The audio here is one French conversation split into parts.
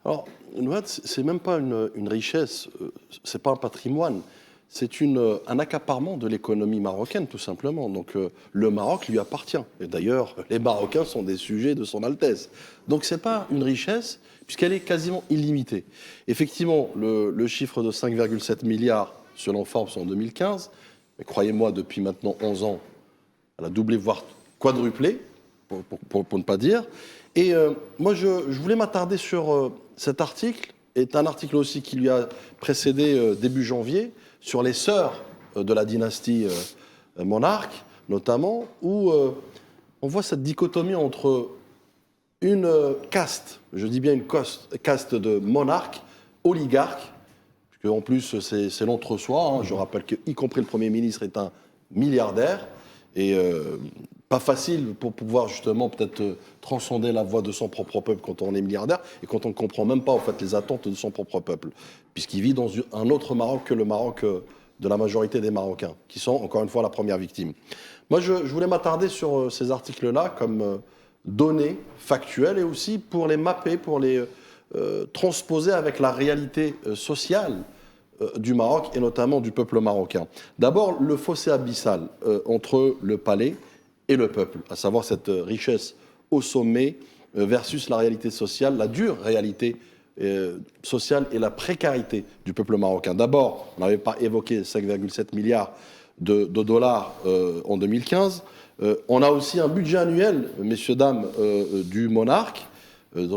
Alors, Nouad, c'est même pas une richesse, c'est pas un patrimoine, c'est un accaparement de l'économie marocaine, tout simplement. Donc, le Maroc lui appartient. Et d'ailleurs, les Marocains sont des sujets de son Altesse. Donc, c'est pas une richesse, puisqu'elle est quasiment illimitée. Effectivement, le chiffre de 5,7 milliards selon Forbes en 2015, mais croyez-moi, depuis maintenant 11 ans, elle a doublé, voire quadruplé, pour ne pas dire. Et moi, je voulais m'attarder sur cet article, est un article aussi qui lui a précédé début janvier, sur les sœurs de la dynastie monarque, notamment, où on voit cette dichotomie entre une caste, je dis bien une caste de monarques, oligarques, puisque en plus c'est l'entre-soi, hein, je rappelle qu'y compris le Premier ministre est un milliardaire, et pas facile pour pouvoir justement peut-être transcender la voix de son propre peuple quand on est milliardaire et quand on ne comprend même pas en fait les attentes de son propre peuple, puisqu'il vit dans un autre Maroc que le Maroc de la majorité des Marocains, qui sont encore une fois la première victime. Moi je voulais m'attarder sur ces articles-là comme données factuelles et aussi pour les mapper, pour les transposer avec la réalité sociale du Maroc et notamment du peuple marocain. D'abord, le fossé abyssal entre le palais et le peuple, à savoir cette richesse au sommet versus la réalité sociale, la dure réalité sociale et la précarité du peuple marocain. D'abord, on n'avait pas évoqué 5,7 milliards de dollars en 2015. On a aussi un budget annuel, messieurs, dames, du monarque,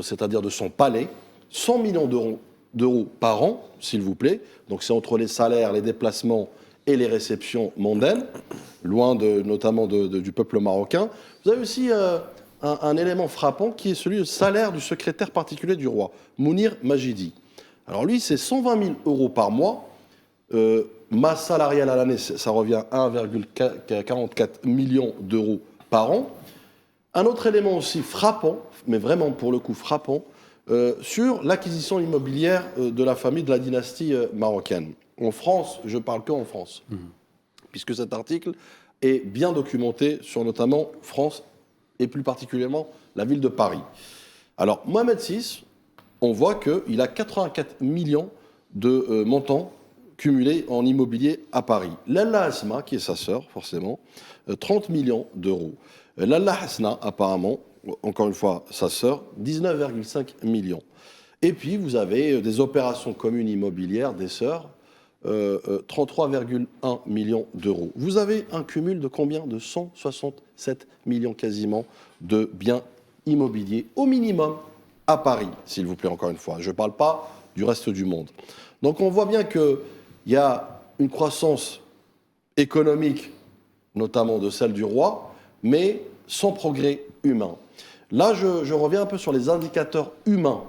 c'est-à-dire de son palais, 100 millions d'euros par an, s'il vous plaît. Donc c'est entre les salaires, les déplacements et les réceptions mondaines, loin notamment du peuple marocain. Vous avez aussi un élément frappant qui est celui du salaire du secrétaire particulier du roi, Mounir Majidi. Alors lui, c'est 120 000 euros par mois. Masse salariale à l'année, ça revient à 1,44 million d'euros par an. Un autre élément aussi frappant, mais vraiment pour le coup frappant, sur l'acquisition immobilière de la famille de la dynastie marocaine. En France, je parle qu'en France, puisque cet article est bien documenté sur notamment France et plus particulièrement la ville de Paris. Alors, Mohamed VI, on voit qu'il a 84 millions de montants cumulés en immobilier à Paris. Lalla Asma, qui est sa sœur, forcément, 30 millions d'euros. Lalla Hasna, apparemment, encore une fois, sa sœur, 19,5 millions. Et puis, vous avez des opérations communes immobilières des sœurs, 33,1 millions d'euros. Vous avez un cumul de combien? De 167 millions quasiment de biens immobiliers, au minimum, à Paris, s'il vous plaît, encore une fois. Je ne parle pas du reste du monde. Donc, on voit bien qu'il y a une croissance économique, notamment de celle du roi, mais sans progrès humain. Là, je reviens un peu sur les indicateurs humains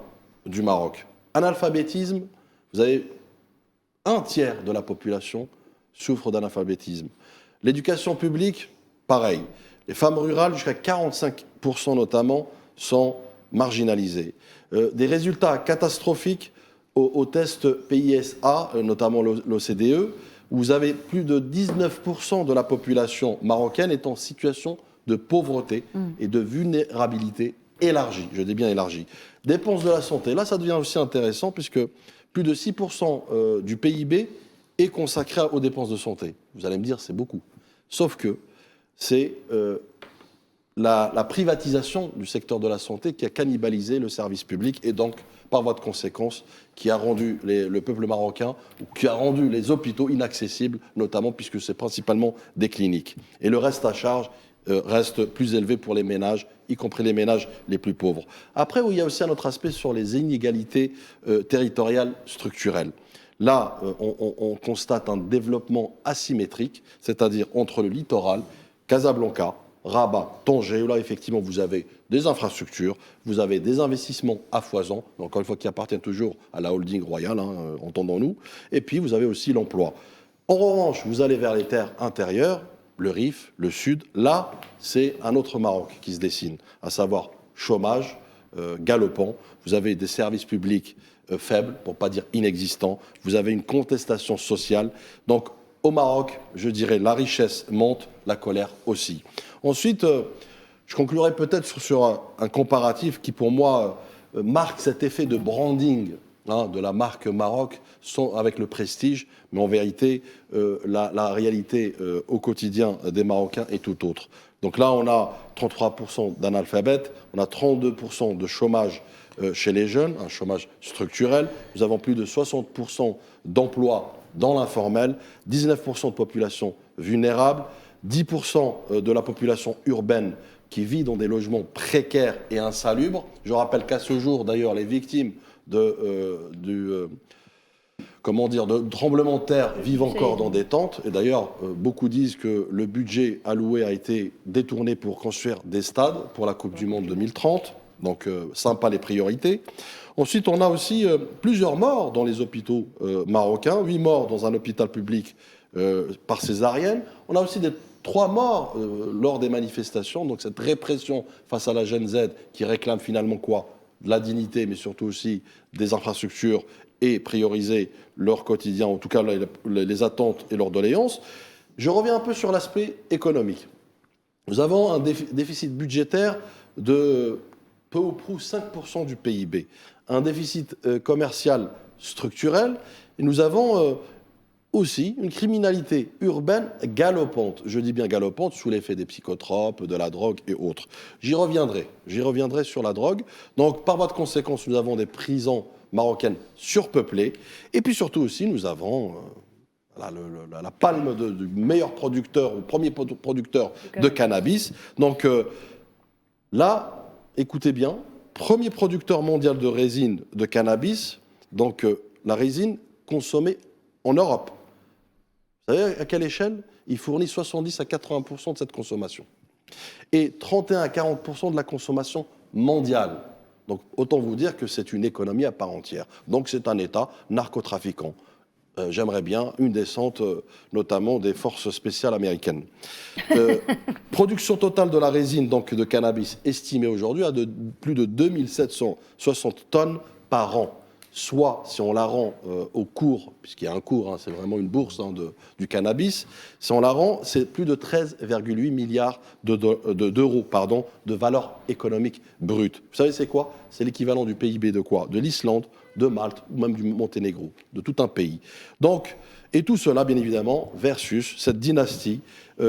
du Maroc. Analphabétisme, vous avez un tiers de la population souffre d'analphabétisme. L'éducation publique, pareil. Les femmes rurales, jusqu'à 45% notamment, sont marginalisées. Des résultats catastrophiques au test PISA, notamment l'OCDE, où vous avez plus de 19% de la population marocaine est en situation de pauvreté et de vulnérabilité élargie, je dis bien élargie. Dépenses de la santé, là ça devient aussi intéressant puisque plus de 6% du PIB est consacré aux dépenses de santé. Vous allez me dire c'est beaucoup. Sauf que c'est la privatisation du secteur de la santé qui a cannibalisé le service public et donc par voie de conséquence qui a rendu le peuple marocain, ou qui a rendu les hôpitaux inaccessibles, notamment puisque c'est principalement des cliniques. Et le reste à charge reste plus élevé pour les ménages, y compris les ménages les plus pauvres. Après, il y a aussi un autre aspect sur les inégalités territoriales structurelles. Là, on constate un développement asymétrique, c'est-à-dire entre le littoral, Casablanca, Rabat, Tanger, là effectivement vous avez des infrastructures, vous avez des investissements à foison, encore une fois qui appartiennent toujours à la holding royale, hein, entendons-nous, et puis vous avez aussi l'emploi. En revanche, vous allez vers les terres intérieures, le Rif, le Sud, là c'est un autre Maroc qui se dessine, à savoir chômage galopant, vous avez des services publics faibles, pour ne pas dire inexistants, vous avez une contestation sociale, donc au Maroc, je dirais, la richesse monte, la colère aussi. Ensuite, je conclurai peut-être sur un comparatif qui, pour moi, marque cet effet de branding de la marque Maroc avec le prestige, mais en vérité, la réalité au quotidien des Marocains est tout autre. Donc là, on a 33% d'analphabètes, on a 32% de chômage chez les jeunes, un chômage structurel. Nous avons plus de 60% d'emplois dans l'informel, 19% de population vulnérable, 10% de la population urbaine qui vit dans des logements précaires et insalubres. Je rappelle qu'à ce jour, d'ailleurs, les victimes de tremblements de terre vivent encore dans des tentes. Et d'ailleurs, beaucoup disent que le budget alloué a été détourné pour construire des stades pour la Coupe du Monde 2030. Donc, sympa les priorités. Ensuite, on a aussi plusieurs morts dans les hôpitaux marocains, 8 morts dans un hôpital public par césarienne. On a aussi 3 morts lors des manifestations. Donc, cette répression face à la Gen Z qui réclame finalement quoi ? De la dignité, mais surtout aussi des infrastructures et prioriser leur quotidien, en tout cas les attentes et leurs doléances. Je reviens un peu sur l'aspect économique. Nous avons un déficit budgétaire de peu ou prou 5% du PIB, un déficit commercial structurel, et nous avons aussi une criminalité urbaine galopante. Je dis bien galopante sous l'effet des psychotropes, de la drogue et autres. J'y reviendrai sur la drogue. Donc, par voie de conséquence, nous avons des prisons marocaines surpeuplées. Et puis surtout aussi, nous avons la palme du meilleur producteur, ou premier producteur de cannabis. Donc là, écoutez bien, premier producteur mondial de résine de cannabis, donc la résine consommée en Europe. Vous savez à quelle échelle ? Il fournit 70 à 80% de cette consommation. Et 31 à 40% de la consommation mondiale. Donc autant vous dire que c'est une économie à part entière. Donc c'est un État narcotrafiquant. J'aimerais bien une descente, notamment des forces spéciales américaines. Production totale de la résine donc, de cannabis estimée aujourd'hui à plus de 2760 tonnes par an. Soit, si on la rend au cours, puisqu'il y a un cours, c'est vraiment une bourse du cannabis, si on la rend, c'est plus de 13,8 milliards d'euros de valeur économique brute. Vous savez, c'est quoi ? C'est l'équivalent du PIB de quoi ? De l'Islande, de Malte, ou même du Monténégro, de tout un pays. Donc, et tout cela, bien évidemment, versus cette dynastie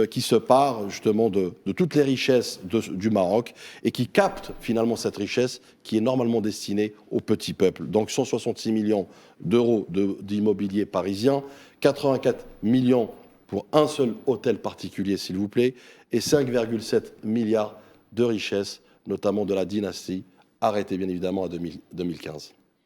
qui se pare justement de toutes les richesses du Maroc et qui capte finalement cette richesse qui est normalement destinée au petit peuple. Donc 166 millions d'euros d'immobilier parisien, 84 millions pour un seul hôtel particulier, s'il vous plaît, et 5,7 milliards de richesses, notamment de la dynastie, arrêtée bien évidemment en 2015.